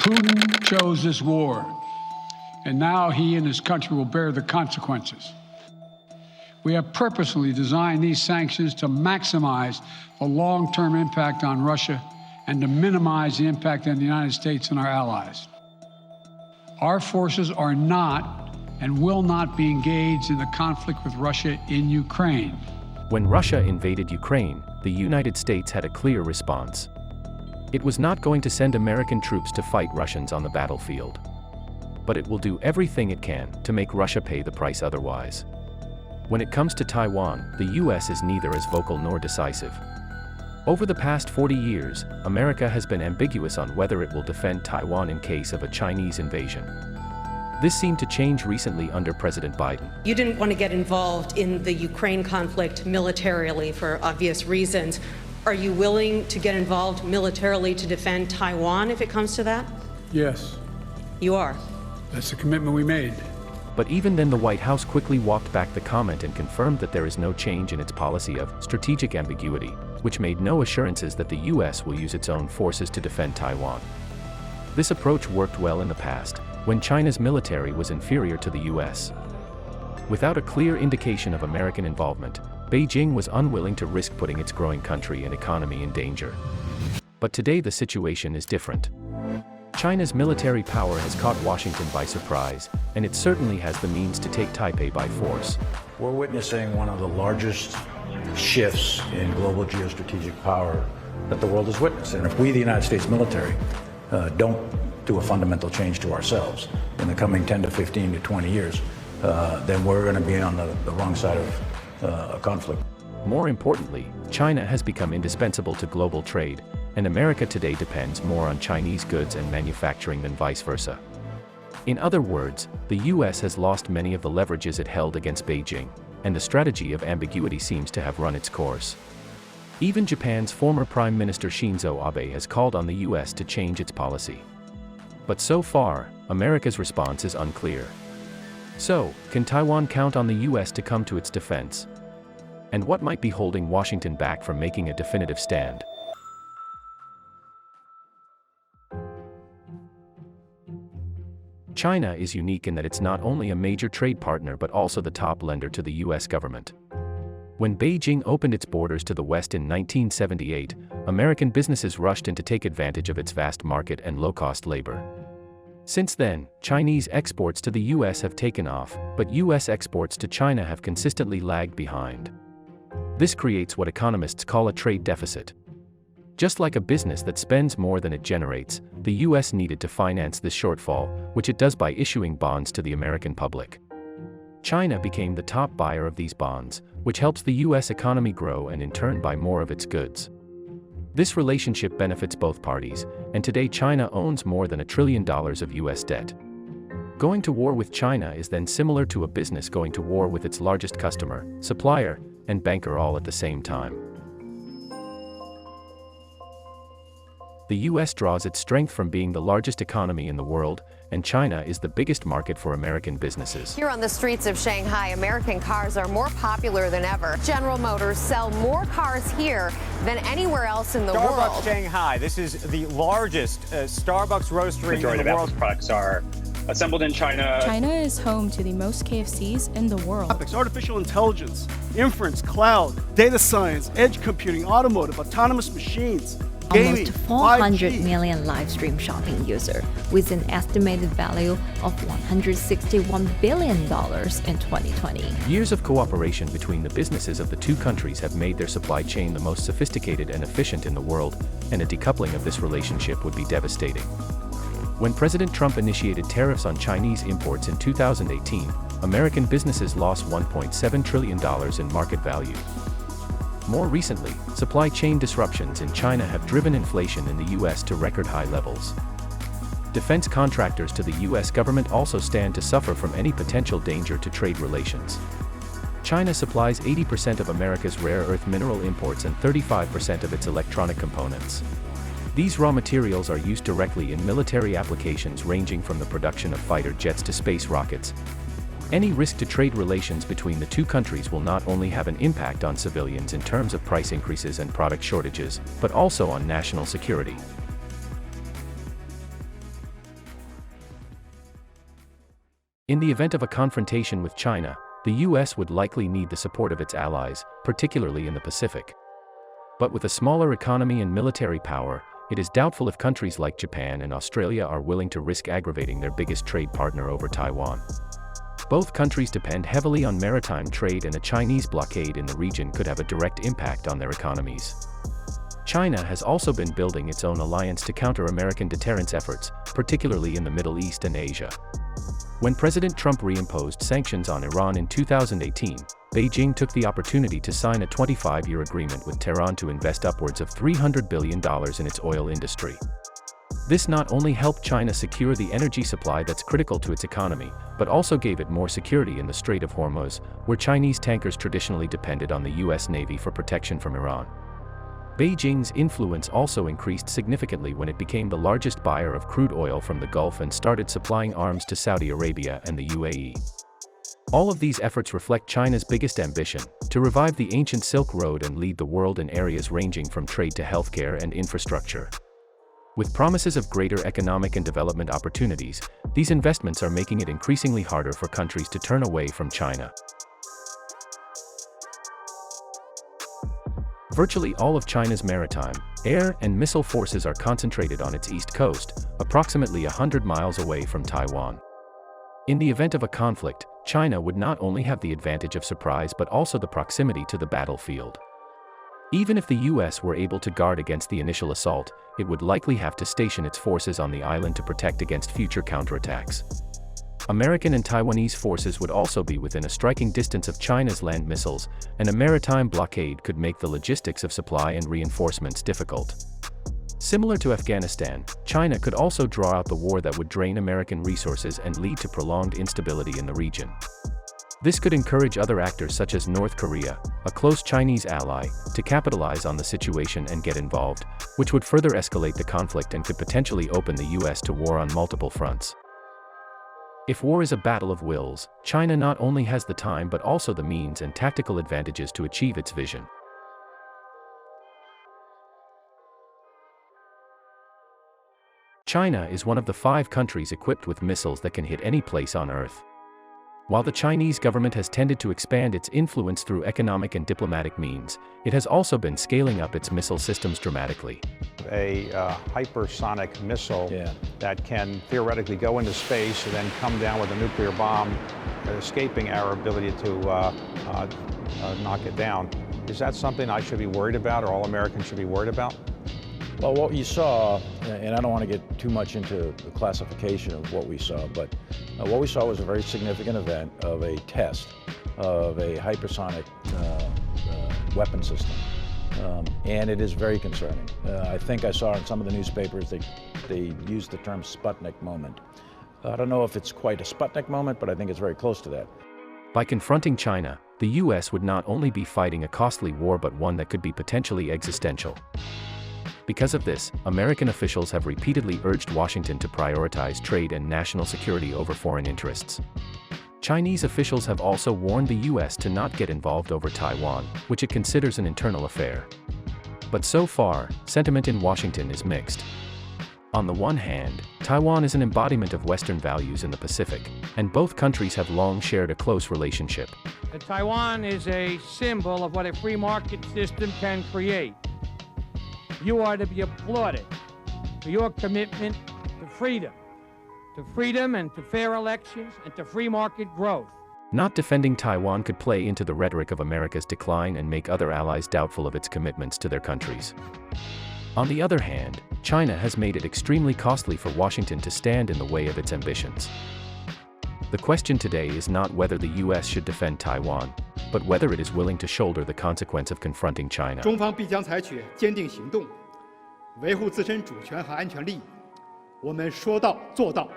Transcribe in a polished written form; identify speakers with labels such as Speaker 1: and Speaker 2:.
Speaker 1: Putin chose this war, and now he and his country will bear the consequences. We have purposely designed these sanctions to maximize the long-term impact on Russia and to minimize the impact on the United States and our allies. Our forces are not and will not be engaged in the conflict with Russia in Ukraine.
Speaker 2: When Russia invaded Ukraine, the United States had a clear response. It was not going to send American troops to fight Russians on the battlefield. But it will do everything it can to make Russia pay the price otherwise. When it comes to Taiwan, the US is neither as vocal nor decisive. Over the past 40 years, America has been ambiguous on whether it will defend Taiwan in case of a Chinese invasion. This seemed to change recently under President Biden.
Speaker 3: You didn't want to get involved in the Ukraine conflict militarily for obvious reasons. Are you willing to get involved militarily to defend Taiwan if it comes to that?
Speaker 1: Yes.
Speaker 3: You are?
Speaker 1: That's the commitment we made.
Speaker 2: But even then, the White House quickly walked back the comment and confirmed that there is no change in its policy of strategic ambiguity, which made no assurances that the US will use its own forces to defend Taiwan. This approach worked well in the past, when China's military was inferior to the US. Without a clear indication of American involvement, Beijing was unwilling to risk putting its growing country and economy in danger. But today the situation is different. China's military power has caught Washington by surprise, and it certainly has the means to take Taipei by force.
Speaker 4: We're witnessing one of the largest shifts in global geostrategic power that the world has witnessed. And if we, the United States military, don't do a fundamental change to ourselves in the coming 10 to 15 to 20 years, then we're going to be on the wrong side of a conflict.
Speaker 2: More importantly, China has become indispensable to global trade, and America today depends more on Chinese goods and manufacturing than vice versa. In other words, the US has lost many of the leverages it held against Beijing, and the strategy of ambiguity seems to have run its course. Even Japan's former Prime Minister Shinzo Abe has called on the US to change its policy. But so far, America's response is unclear. So, can Taiwan count on the US to come to its defense? And what might be holding Washington back from making a definitive stand? China is unique in that it's not only a major trade partner but also the top lender to the US government. When Beijing opened its borders to the West in 1978, American businesses rushed in to take advantage of its vast market and low-cost labor. Since then, Chinese exports to the US have taken off, but US exports to China have consistently lagged behind. This creates what economists call a trade deficit. Just like a business that spends more than it generates, the US needed to finance this shortfall, which it does by issuing bonds to the American public. China became the top buyer of these bonds, which helps the US economy grow and in turn buy more of its goods. This relationship benefits both parties, and today China owns more than $1 trillion of US debt. Going to war with China is then similar to a business going to war with its largest customer, supplier, and banker all at the same time. The US draws its strength from being the largest economy in the world, and China is the biggest market for American businesses.
Speaker 5: Here on the streets of Shanghai, American cars are more popular than ever. General Motors sell more cars here than anywhere else in the world.
Speaker 6: Starbucks Shanghai. This is the largest Starbucks roastery in the world.
Speaker 7: Products are assembled in China.
Speaker 8: China is home to the most KFCs in the world.
Speaker 9: Topics: artificial intelligence, inference, cloud, data science, edge computing, automotive, autonomous machines.
Speaker 10: Almost 400 million live stream shopping users, with an estimated value of $161 billion in 2020.
Speaker 2: Years of cooperation between the businesses of the two countries have made their supply chain the most sophisticated and efficient in the world, and a decoupling of this relationship would be devastating. When President Trump initiated tariffs on Chinese imports in 2018, American businesses lost $1.7 trillion in market value. More recently, supply chain disruptions in China have driven inflation in the US to record high levels. Defense contractors to the US government also stand to suffer from any potential danger to trade relations. China supplies 80% of America's rare earth mineral imports and 35% of its electronic components. These raw materials are used directly in military applications ranging from the production of fighter jets to space rockets. Any risk to trade relations between the two countries will not only have an impact on civilians in terms of price increases and product shortages, but also on national security. In the event of a confrontation with China, the US would likely need the support of its allies, particularly in the Pacific. But with a smaller economy and military power, it is doubtful if countries like Japan and Australia are willing to risk aggravating their biggest trade partner over Taiwan. Both countries depend heavily on maritime trade, and a Chinese blockade in the region could have a direct impact on their economies. China has also been building its own alliance to counter American deterrence efforts, particularly in the Middle East and Asia. When President Trump reimposed sanctions on Iran in 2018, Beijing took the opportunity to sign a 25-year agreement with Tehran to invest upwards of $300 billion in its oil industry. This not only helped China secure the energy supply that's critical to its economy, but also gave it more security in the Strait of Hormuz, where Chinese tankers traditionally depended on the US Navy for protection from Iran. Beijing's influence also increased significantly when it became the largest buyer of crude oil from the Gulf and started supplying arms to Saudi Arabia and the UAE. All of these efforts reflect China's biggest ambition, to revive the ancient Silk Road and lead the world in areas ranging from trade to healthcare and infrastructure. With promises of greater economic and development opportunities, these investments are making it increasingly harder for countries to turn away from China. Virtually all of China's maritime, air, and missile forces are concentrated on its east coast, approximately 100 miles away from Taiwan. In the event of a conflict, China would not only have the advantage of surprise but also the proximity to the battlefield. Even if the US were able to guard against the initial assault, it would likely have to station its forces on the island to protect against future counterattacks. American and Taiwanese forces would also be within a striking distance of China's land missiles, and a maritime blockade could make the logistics of supply and reinforcements difficult. Similar to Afghanistan, China could also draw out the war that would drain American resources and lead to prolonged instability in the region. This could encourage other actors such as North Korea, a close Chinese ally, to capitalize on the situation and get involved, which would further escalate the conflict and could potentially open the US to war on multiple fronts. If war is a battle of wills, China not only has the time but also the means and tactical advantages to achieve its vision. China is one of the 5 countries equipped with missiles that can hit any place on Earth. While the Chinese government has tended to expand its influence through economic and diplomatic means, it has also been scaling up its missile systems dramatically.
Speaker 11: A hypersonic missile that can theoretically go into space and then come down with a nuclear bomb, escaping our ability to knock it down. Is that something I should be worried about, or all Americans should be worried about?
Speaker 4: Well, what you saw, and I don't want to get too much into the classification of what we saw, but what we saw was a very significant event of a test of a hypersonic weapon system. And it is very concerning. I think I saw in some of the newspapers they used the term Sputnik moment. I don't know if it's quite a Sputnik moment, but I think it's very close to that.
Speaker 2: By confronting China, the US would not only be fighting a costly war but one that could be potentially existential. Because of this, American officials have repeatedly urged Washington to prioritize trade and national security over foreign interests. Chinese officials have also warned the US to not get involved over Taiwan, which it considers an internal affair. But so far, sentiment in Washington is mixed. On the one hand, Taiwan is an embodiment of Western values in the Pacific, and both countries have long shared a close relationship.
Speaker 12: Taiwan is a symbol of what a free market system can create. You are to be applauded for your commitment to freedom and to fair elections and to free market growth.
Speaker 2: Not defending Taiwan could play into the rhetoric of America's decline and make other allies doubtful of its commitments to their countries. On the other hand, China has made it extremely costly for Washington to stand in the way of its ambitions. The question today is not whether the US should defend Taiwan, but whether it is willing to shoulder the consequence of confronting China.
Speaker 13: 中方必将采取坚定行动，维护自身主权和安全利益。我们说到做到。